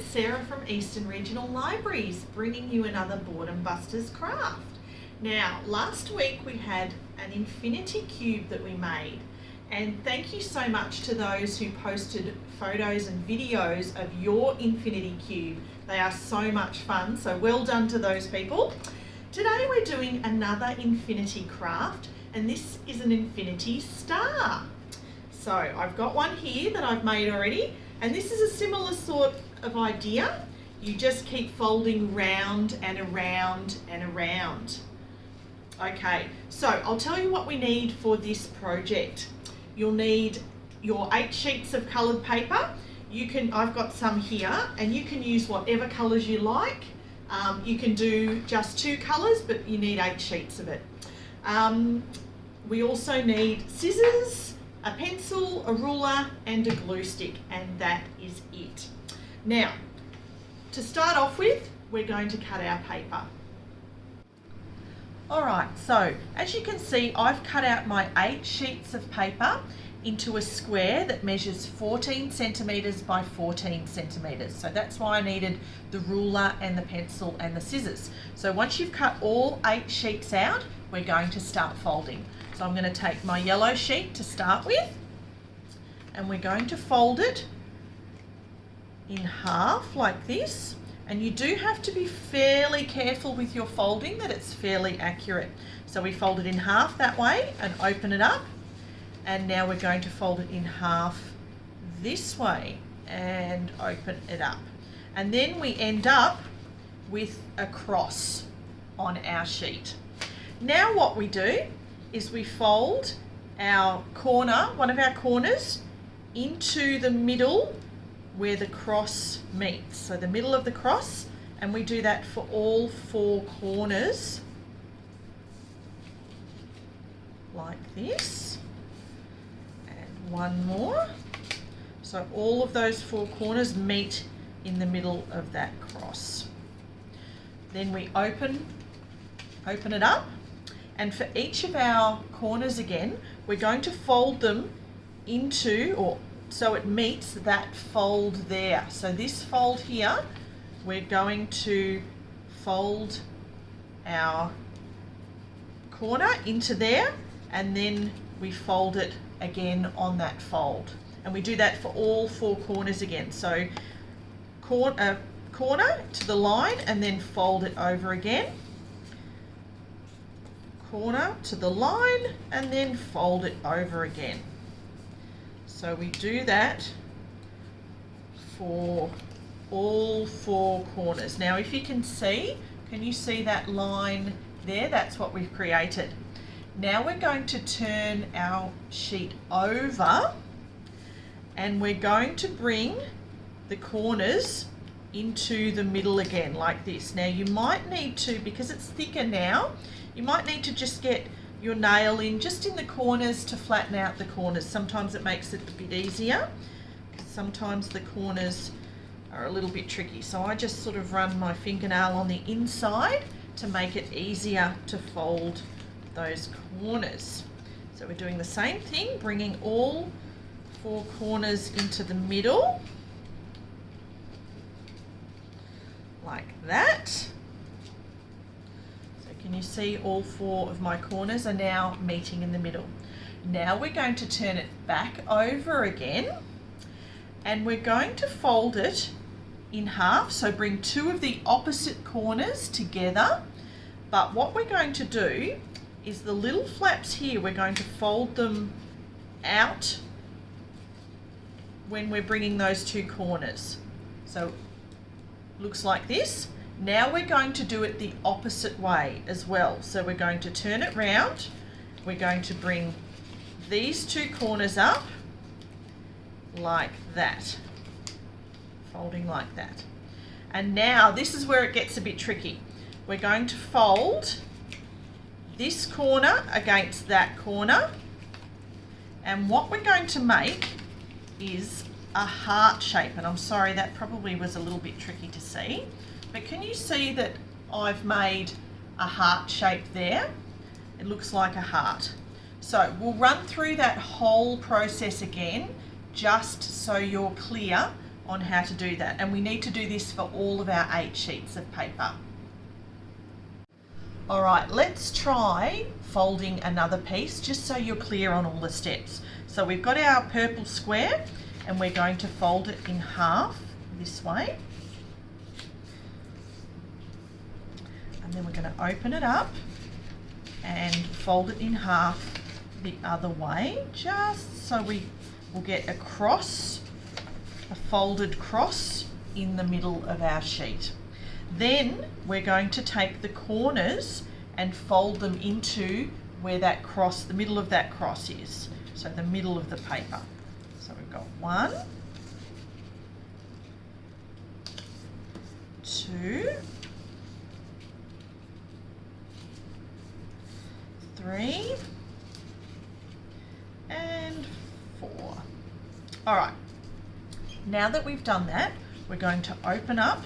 it's Sarah from Eastern Regional Libraries bringing you another Boredom Busters craft. Now, last week we had an infinity cube that we made, and thank you so much to those who posted photos and videos of your infinity cube. They are so much fun, so well done to those people. Today we're doing another infinity craft, and this is an infinity star. So I've got one here that I've made already, and this is a similar sort of idea. You just keep folding round and around and around. Okay, so I'll tell you what we need for this project. You'll need your 8 sheets of coloured paper. I've got some here, and you can use whatever colours you like. You can do just 2 colours, but you need 8 sheets of it. We also need scissors, a pencil, a ruler, and a glue stick, and that is it. Now, to start off with, we're going to cut our paper. Alright, so as you can see, I've cut out my 8 sheets of paper into a square that measures 14 centimetres by 14 centimetres. So that's why I needed the ruler and the pencil and the scissors. So once you've cut all 8 sheets out, we're going to start folding. So I'm going to take my yellow sheet to start with, and we're going to fold it in half like this. And you do have to be fairly careful with your folding, that it's fairly accurate. So we fold it in half that way and open it up. And now we're going to fold it in half this way and open it up. And then we end up with a cross on our sheet. Now what we do is we fold our corner, one of our corners, into the middle where the cross meets. So the middle of the cross, and we do that for all 4 corners like this. And one more. So all of those 4 corners meet in the middle of that cross. Then we open it up, and for each of our corners again, we're going to fold them into, or so it meets that fold there. So this fold here, we're going to fold our corner into there, and then we fold it again on that fold. And we do that for all 4 corners again. So corner to the line, and then fold it over again. Corner to the line, and then fold it over again. So we do that for all 4 corners. Now if you can you see that line there? That's what we've created. Now we're going to turn our sheet over, and we're going to bring the corners into the middle again like this. Now you might need to, because it's thicker now, you might need to just get your nail in just in the corners to flatten out the corners. Sometimes it makes it a bit easier, because sometimes the corners are a little bit tricky. So I just sort of run my fingernail on the inside to make it easier to fold those corners. So we're doing the same thing, bringing all 4 corners into the middle like that. Can you see all 4 of my corners are now meeting in the middle? Now we're going to turn it back over again, and we're going to fold it in half. So bring 2 of the opposite corners together. But what we're going to do is the little flaps here, we're going to fold them out when we're bringing those 2 corners. So looks like this. Now we're going to do it the opposite way as well. So we're going to turn it round. We're going to bring these 2 corners up like that, folding like that. And now this is where it gets a bit tricky. We're going to fold this corner against that corner, and what we're going to make is a heart shape. And I'm sorry, that probably was a little bit tricky to see. But can you see that I've made a heart shape there? It looks like a heart. So we'll run through that whole process again, just so you're clear on how to do that, and we need to do this for all of our 8 sheets of paper. Alright, let's try folding another piece just so you're clear on all the steps. So we've got our purple square and we're going to fold it in half this way. And then we're going to open it up and fold it in half the other way, just so we will get a cross, a folded cross in the middle of our sheet. Then we're going to take the corners and fold them into where that cross, the middle of that cross is. So the middle of the paper. So we've got 1, 2, 3, and 4. All right, now that we've done that, we're going to open up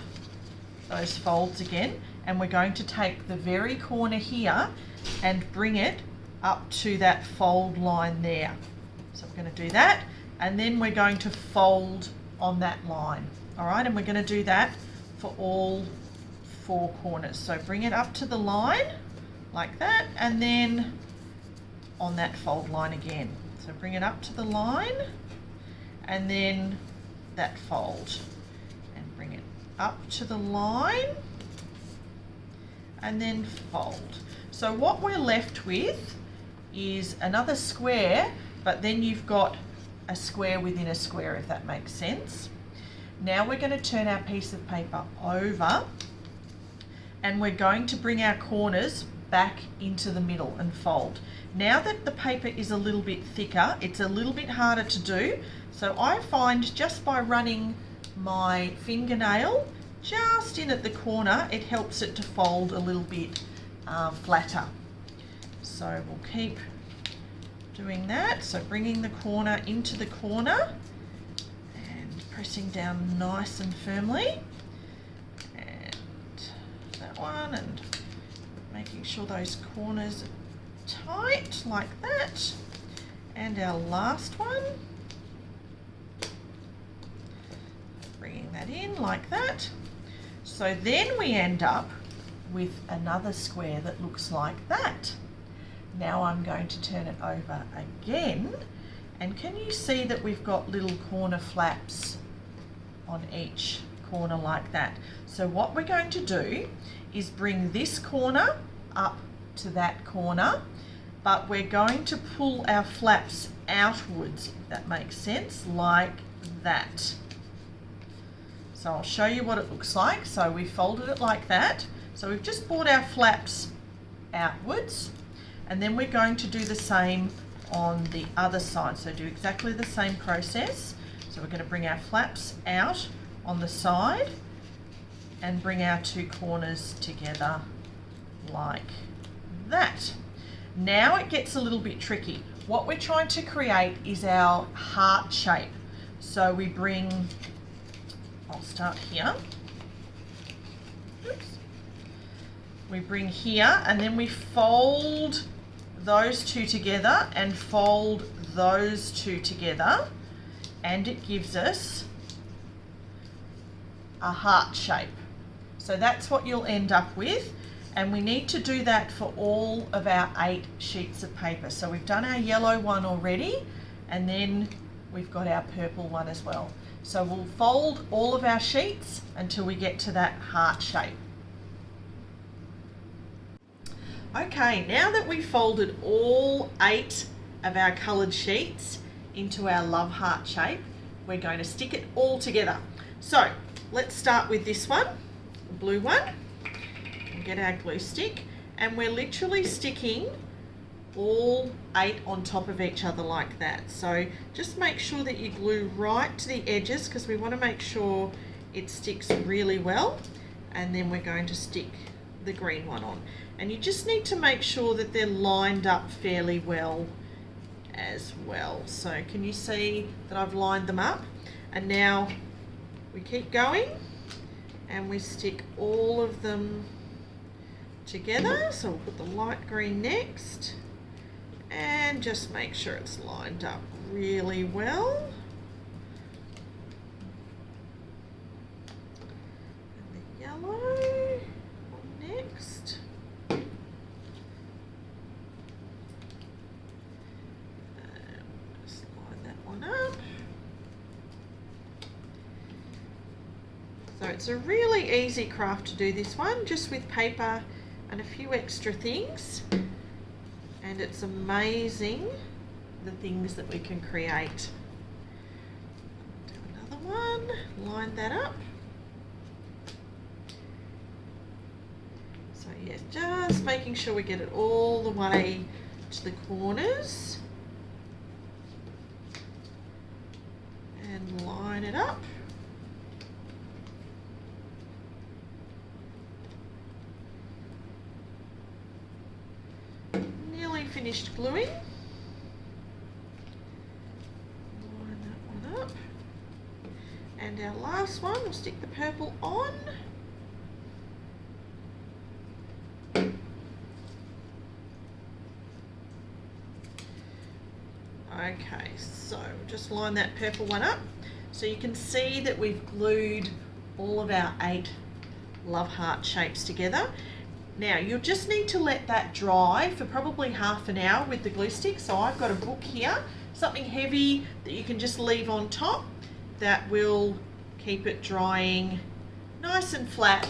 those folds again, and we're going to take the very corner here and bring it up to that fold line there. So we're going to do that, and then we're going to fold on that line. All right, and we're going to do that for all 4 corners. So bring it up to the line like that, and then on that fold line again. So bring it up to the line and then that fold, and bring it up to the line and then fold. So what we're left with is another square, but then you've got a square within a square, if that makes sense. Now we're going to turn our piece of paper over and we're going to bring our corners back into the middle and fold. Now that the paper is a little bit thicker, it's a little bit harder to do, so I find just by running my fingernail just in at the corner, it helps it to fold a little bit flatter. So we'll keep doing that, so bringing the corner into the corner and pressing down nice and firmly, and that one, and making sure those corners are tight like that. And our last one, bringing that in like that. So then we end up with another square that looks like that. Now I'm going to turn it over again, and can you see that we've got little corner flaps on each corner like that? So what we're going to do is bring this corner up to that corner, but we're going to pull our flaps outwards, if that makes sense, like that. So I'll show you what it looks like. So we folded it like that. So we've just brought our flaps outwards, and then we're going to do the same on the other side. So do exactly the same process. So we're going to bring our flaps out on the side and bring our 2 corners together like that. Now it gets a little bit tricky. What we're trying to create is our heart shape. So we bring, I'll start here. Oops. We bring here and then we fold those 2 together and fold those 2 together, and it gives us a heart shape. So that's what you'll end up with, and we need to do that for all of our 8 sheets of paper. So we've done our yellow one already, and then we've got our purple one as well. So we'll fold all of our sheets until we get to that heart shape. Okay, now that we've folded all 8 of our coloured sheets into our love heart shape, we're going to stick it all together. So let's start with this one, the blue one. We'll get our glue stick, and we're literally sticking all 8 on top of each other like that. So just make sure that you glue right to the edges, because we want to make sure it sticks really well. And then we're going to stick the green one on, and you just need to make sure that they're lined up fairly well as well. So can you see that I've lined them up? And now we keep going and we stick all of them together. So we'll put the light green next and just make sure it's lined up really well. it's a really easy craft to do, this one, just with paper and a few extra things. And it's amazing the things that we can create. Do another one, line that up. So yeah, just making sure we get it all the way to the corners. And line it up. Nearly finished gluing. Line that one up. And our last one, we'll stick the purple on. Okay, so just line that purple one up. So you can see that we've glued all of our 8 love heart shapes together. Now you'll just need to let that dry for probably half an hour with the glue stick. So I've got a book here, something heavy that you can just leave on top that will keep it drying nice and flat,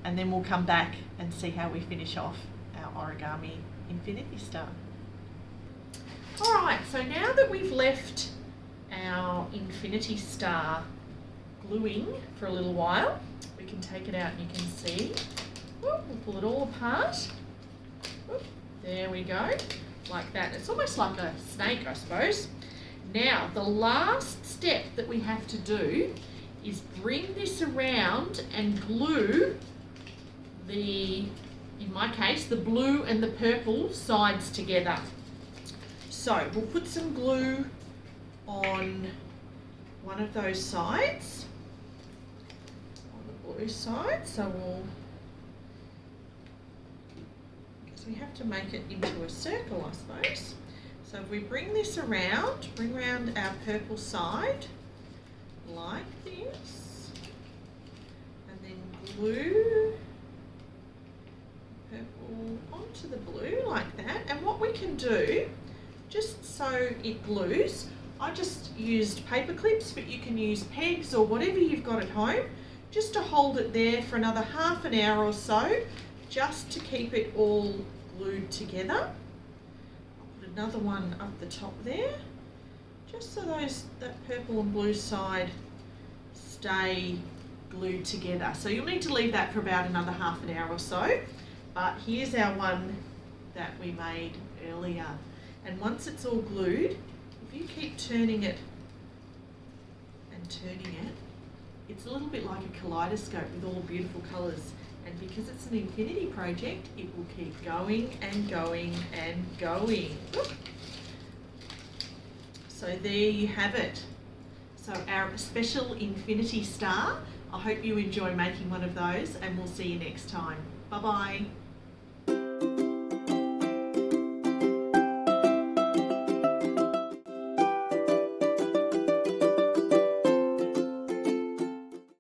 and then we'll come back and see how we finish off our origami infinity star. Alright, so now that we've left our infinity star gluing for a little while, we can take it out and you can see. We'll pull it all apart. There we go, like that. It's almost like a snake, I suppose. Now, the last step that we have to do is bring this around and glue the, in my case, the blue and the purple sides together. So we'll put some glue on one of those sides, on the blue side. So because we have to make it into a circle, I suppose. So if we bring this around, bring around our purple side like this, and then glue purple onto the blue like that. And what we can do, just so it glues, I just used paper clips, but you can use pegs or whatever you've got at home, just to hold it there for another half an hour or so, just to keep it all glued together. I'll put another one up the top there, just so that purple and blue side stay glued together. So you'll need to leave that for about another half an hour or so. But here's our one that we made earlier. And once it's all glued, if you keep turning it and turning it, it's a little bit like a kaleidoscope with all beautiful colours. And because it's an infinity project, it will keep going and going and going. So there you have it. So our special infinity star. I hope you enjoy making one of those, and we'll see you next time. Bye-bye.